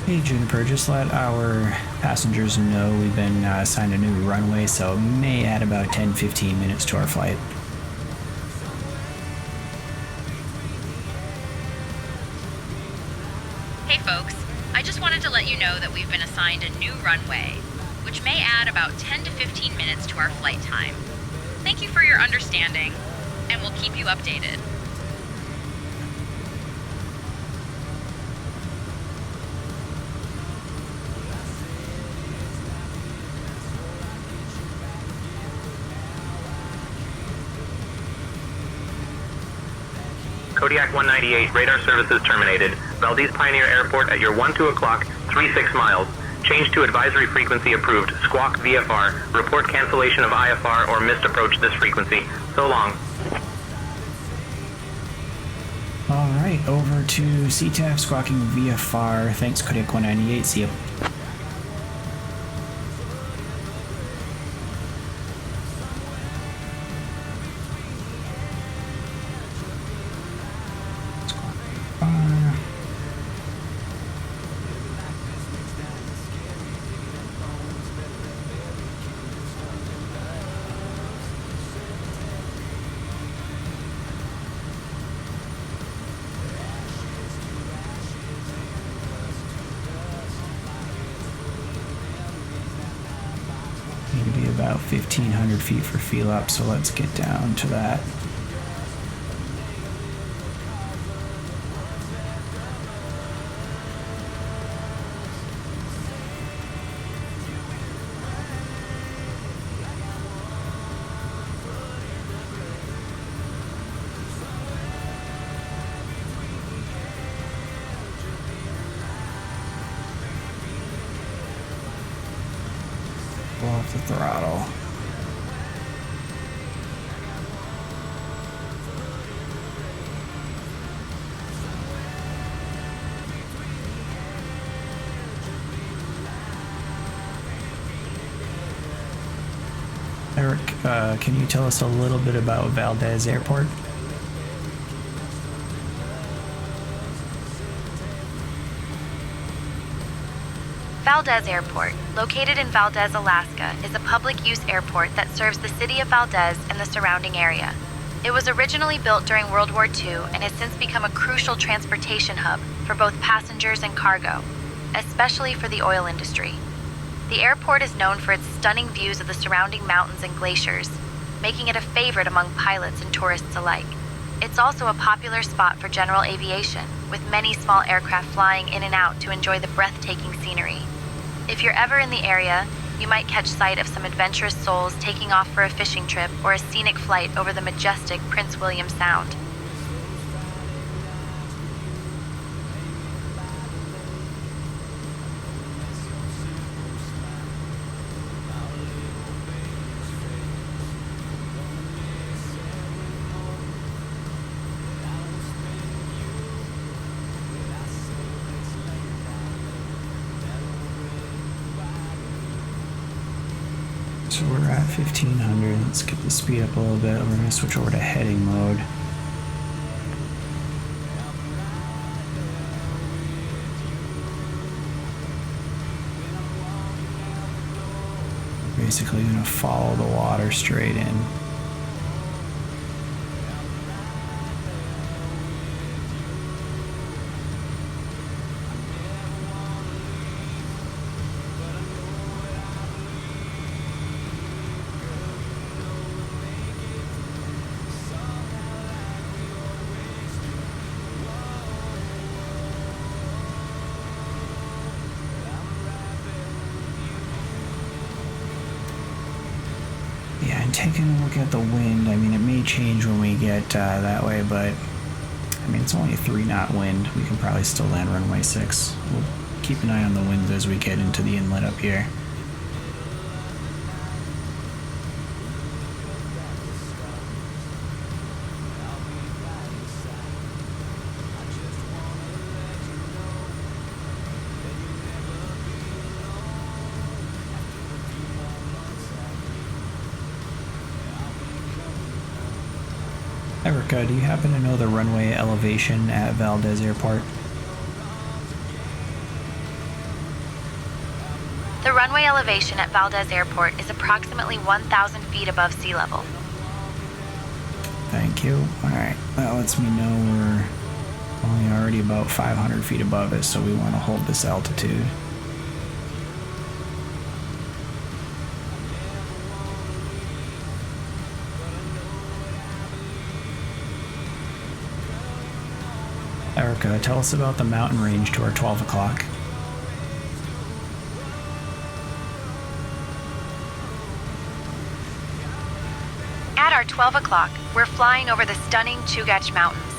Hey Juniper, just let our passengers know we've been assigned a new runway, so it may add about 10-15 minutes to our flight. Hey folks, I just wanted to let you know that we've been assigned a new runway, which may add about 10 to 15 minutes to our flight time. Thank you for your understanding, and we'll keep you updated. Kodiak 198, radar services terminated. Valdez Pioneer Airport at your 12 o'clock, 36 miles. Change to advisory frequency approved. Squawk VFR. Report cancellation of IFR or missed approach this frequency. So long. Alright, over to CTAF, squawking VFR. Thanks, Kodiak 198. See ya. Need to be about 1,500 feet for feel up, so let's get down to that. Off the throttle. Eric, can you tell us a little bit about Valdez Airport? Valdez Airport, located in Valdez, Alaska, is a public-use airport that serves the city of Valdez and the surrounding area. It was originally built during World War II and has since become a crucial transportation hub for both passengers and cargo, especially for the oil industry. The airport is known for its stunning views of the surrounding mountains and glaciers, making it a favorite among pilots and tourists alike. It's also a popular spot for general aviation, with many small aircraft flying in and out to enjoy the breathtaking scenery. If you're ever in the area, you might catch sight of some adventurous souls taking off for a fishing trip or a scenic flight over the majestic Prince William Sound. So we're at 1500. Let's get the speed up a little bit. We're going to switch over to heading mode. Basically going to follow the water straight in. Yeah, and taking a look at the wind, I mean, it may change when we get that way, but I mean, it's only a 3-knot wind. We can probably still land runway 6. We'll keep an eye on the winds as we get into the inlet up here. Erica, do you happen to know the runway elevation at Valdez Airport? The runway elevation at Valdez Airport is approximately 1,000 feet above sea level. Thank you. Alright, that lets me know we're only already about 500 feet above it, so we want to hold this altitude. Erica, tell us about the mountain range to our 12 o'clock. At our 12 o'clock, we're flying over the stunning Chugach Mountains.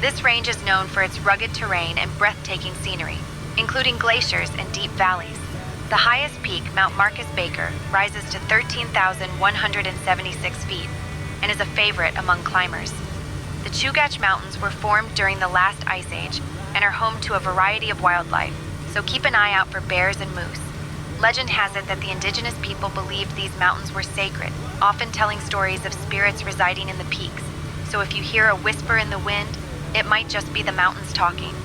This range is known for its rugged terrain and breathtaking scenery, including glaciers and deep valleys. The highest peak, Mount Marcus Baker, rises to 13,176 feet and is a favorite among climbers. The Chugach Mountains were formed during the last ice age and are home to a variety of wildlife, so keep an eye out for bears and moose. Legend has it that the indigenous people believed these mountains were sacred, often telling stories of spirits residing in the peaks. So if you hear a whisper in the wind, it might just be the mountains talking.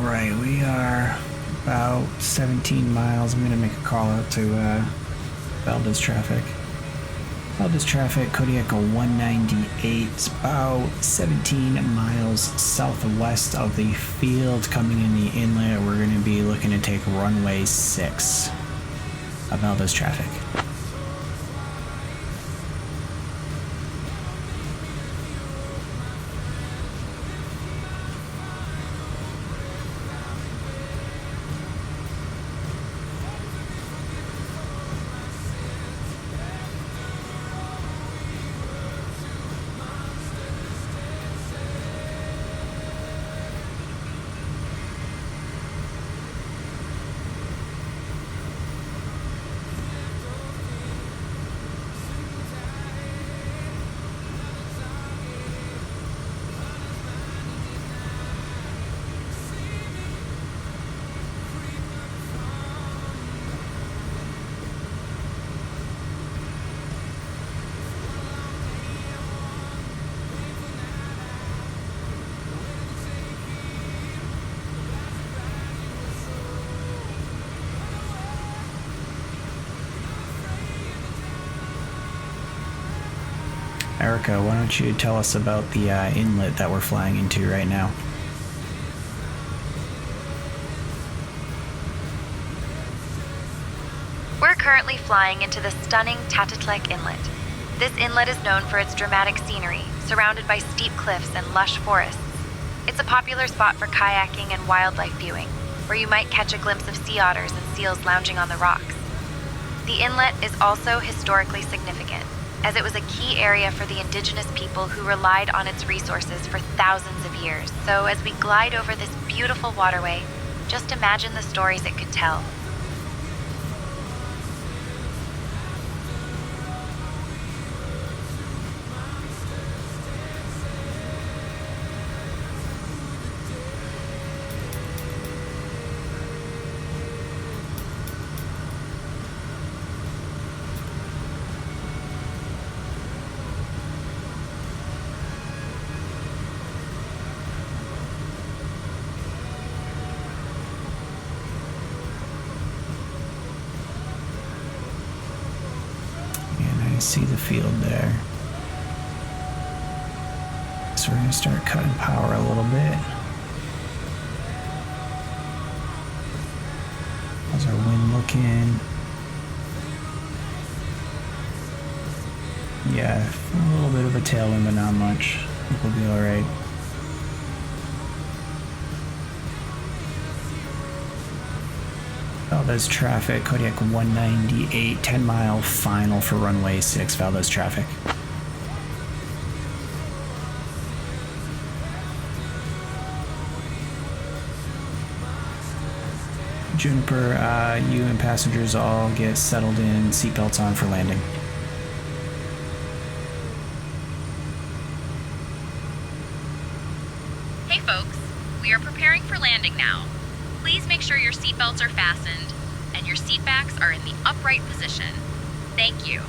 Alright, we are about 17 miles. I'm gonna make a call out to Valdez traffic. Valdez traffic, Kodiak 198. It's about 17 miles southwest of the field. Coming in the inlet, we're gonna be looking to take runway 6 of Valdez traffic. Erica, why don't you tell us about the inlet that we're flying into right now? We're currently flying into the stunning Tatatlek Inlet. This inlet is known for its dramatic scenery, surrounded by steep cliffs and lush forests. It's a popular spot for kayaking and wildlife viewing, where you might catch a glimpse of sea otters and seals lounging on the rocks. The inlet is also historically significant, as it was a key area for the indigenous people who relied on its resources for thousands of years. So as we glide over this beautiful waterway, just imagine the stories it could tell. I see the field there. So we're going to start cutting power a little bit. How's our wind looking? Yeah, a little bit of a tailwind, but not much. I think we'll be alright. Valdez traffic, Kodiak 198, 10 mile final for runway 6, Valdez traffic. Juniper, you and passengers all get settled in, seatbelts on for landing. Hey folks, we are preparing for landing now. Please make sure your seatbelts are fastened and your seat backs are in the upright position. Thank you.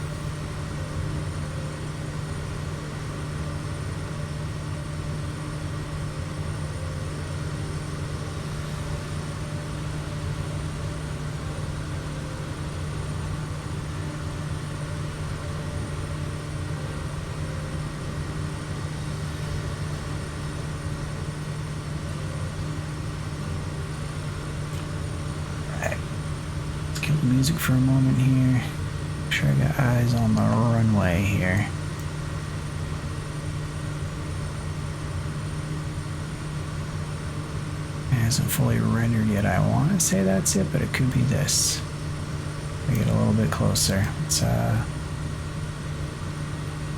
Music for a moment here. Make sure I got eyes on the runway here. It hasn't fully rendered yet. I want to say that's it, but it could be this. I get a little bit closer. It's a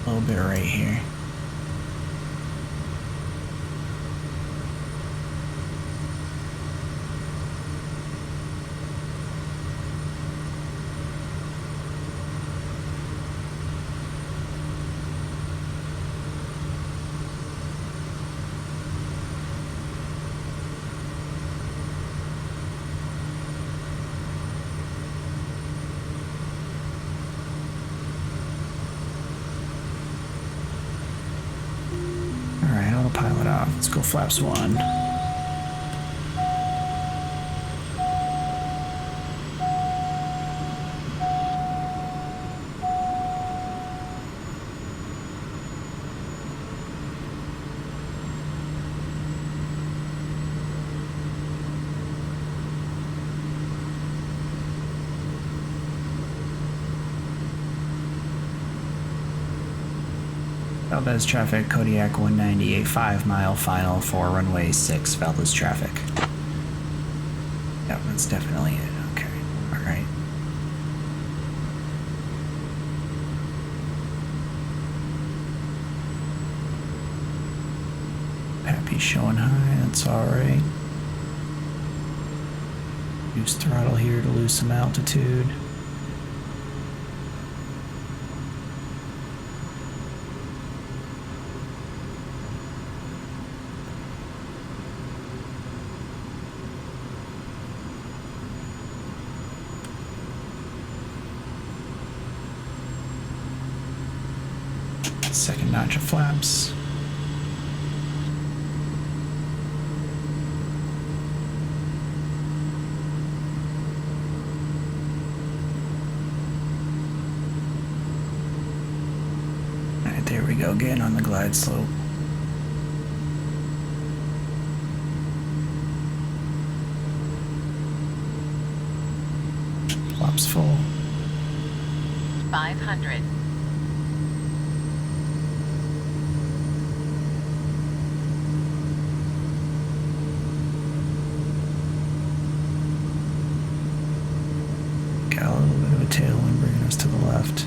little bit right here. Pilot off. Let's go flaps 1. Valdez traffic, Kodiak 198, 5 mile final for runway 6, Valdez traffic. Yep, that's definitely it. Okay, alright. Happy showing high, that's alright. Use throttle here to lose some altitude. Second notch of flaps. Alright, there we go, again on the glide slope. Flaps full. 500. Got a little bit of a tailwind bringing us to the left.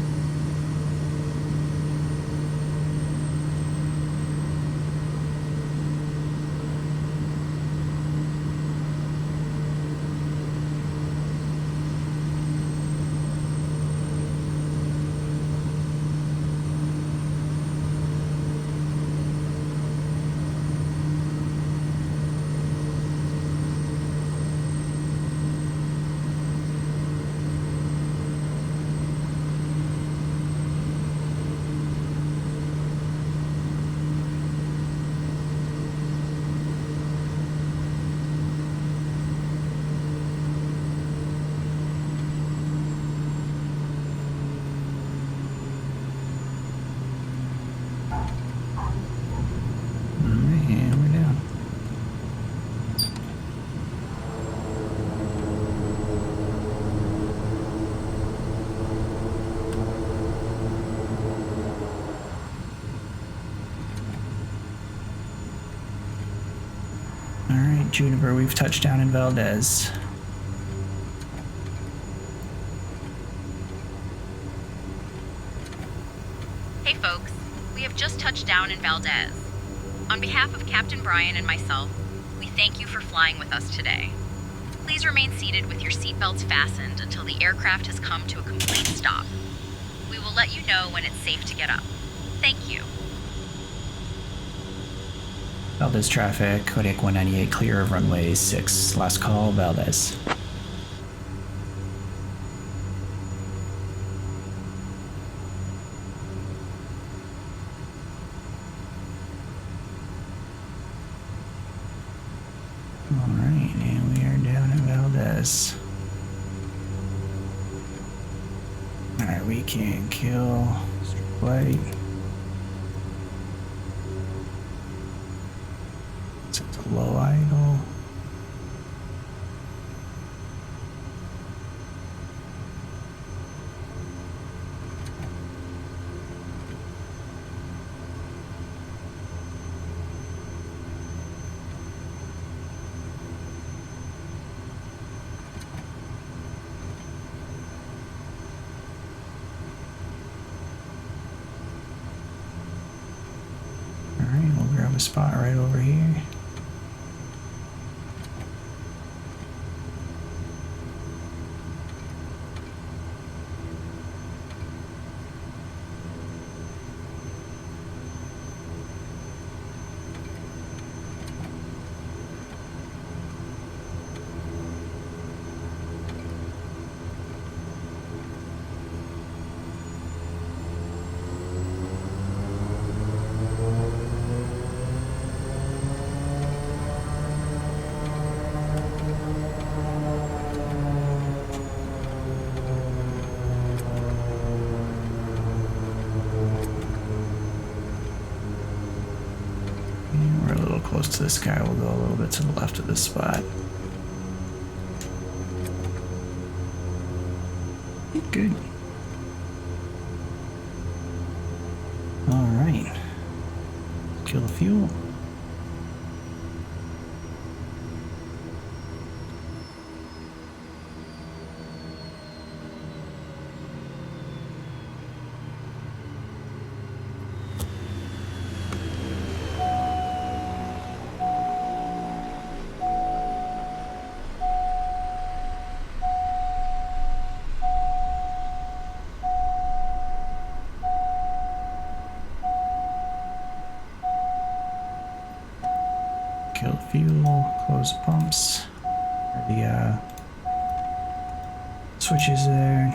Alright, Juniper, we've touched down in Valdez. Hey folks, we have just touched down in Valdez. On behalf of Captain Brian and myself, we thank you for flying with us today. Please remain seated with your seatbelts fastened until the aircraft has come to a complete stop. We will let you know when it's safe to get up. Thank you. Valdez traffic, Kodiak 198 clear of runway 6. Last call, Valdez. Alright, and we are down at Valdez. Alright, we can kill light. Set to low idle. Alright, we'll grab a spot right over here. We're a little close to this guy. We'll go a little bit to the left of this spot. Good. All right. kill the fuel. Kill the fuel, close pumps. The switches there.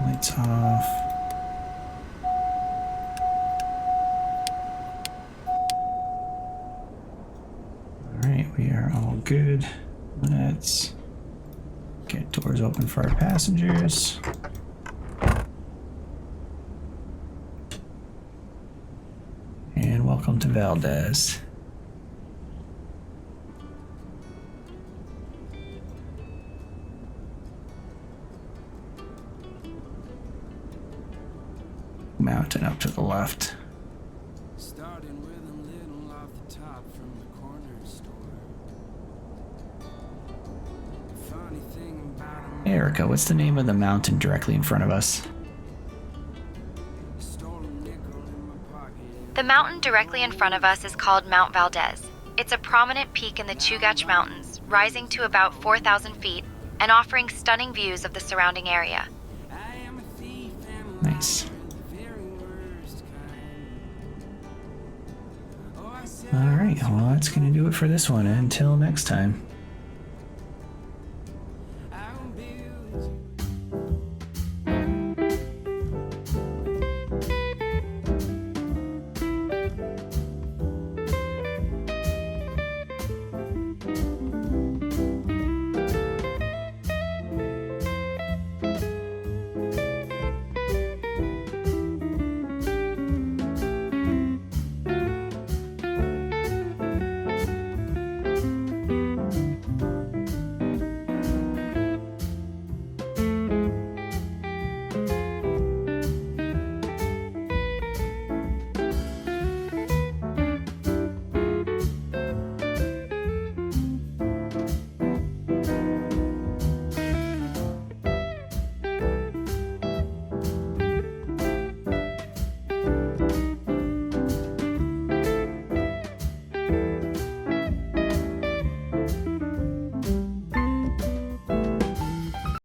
Lights off. Alright, we are all good. Let's get doors open for our passengers. And welcome to Valdez. Mountain up to the left. Starting with a little off the top from the corner store. Funny thing about Hey, Erica, what's the name of the mountain directly in front of us? The mountain directly in front of us is called Mount Valdez. It's a prominent peak in the Chugach Mountains, rising to about 4,000 feet and offering stunning views of the surrounding area. Nice. Alright, well that's gonna do it for this one. Until next time.